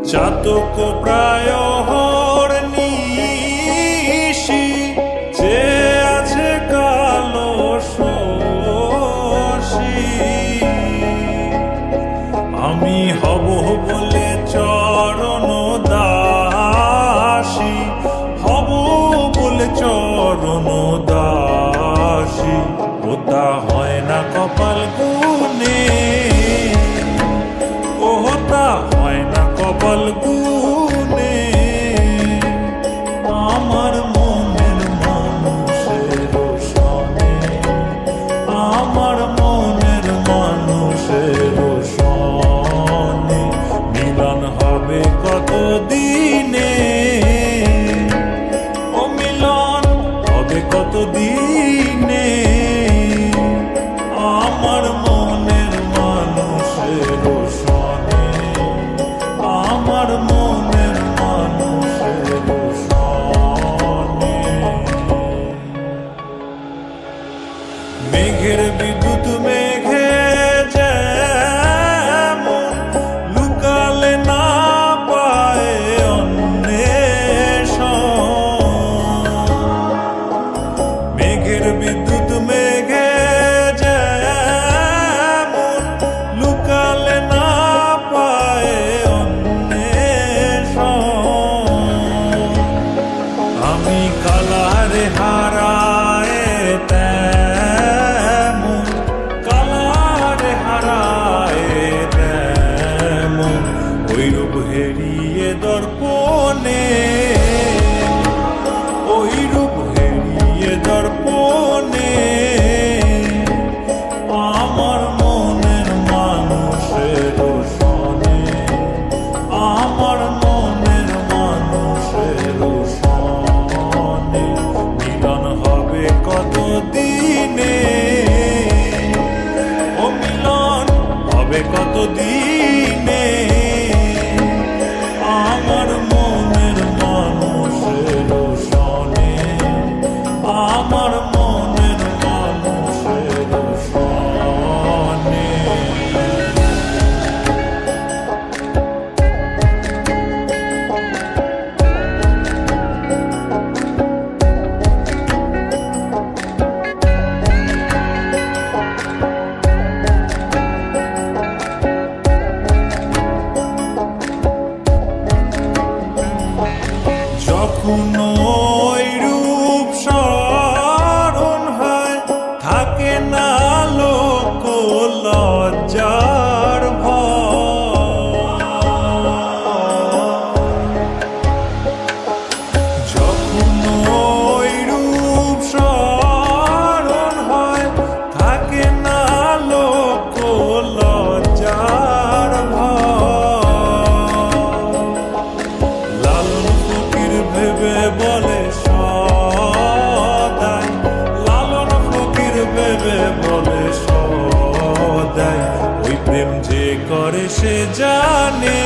চাতক প্রায় নিশি যে আছে কালো শশী আমি হব বলে চরণ দাসী হব বলে চরণ দাসী ওটা হয় না কপাল গুনে ওটা হয় না কপাল গুনে আমার মনের মানুষের সনে আমার মনের মানুষের সনে মিলন হবে কত দিনে ও মিলন হবে কত দিনে আমার মনের মানুষের সনে আমার মনের মানুষের সনে মেঘের বিদ্যুৎ মেঘে যেমন লুকালে না পায় অন্বেষণ মেঘের বিদ্যুৎ মেঘে যেমন লুকালে না পায় অন্বেষণ আমি কালারে হারায় তেমন কালারে হারায় তেমন ওই রূপ হেরিয়ে দর্পণে ওই রূপ হেরিয়ে দর্পণে আমার মনের মানুষের সনে আমার মনের মানুষের সনে মিলন হবে কত দিনে ও মিলন হবে কত দিনে আমার মনের মানুষের সনে আমার মনের মানুষের সনে যখন ওই রূপ স্মরণ হয় থাকে না লোক লজ্জার ভয় যখন ওই রূপ স্মরণ হয় থাকে না লোক লজ্জার ভেবে বলে সদাই লালন ফকির ভেবে বলে সদাই ওই প্রেম যে করে সে জানে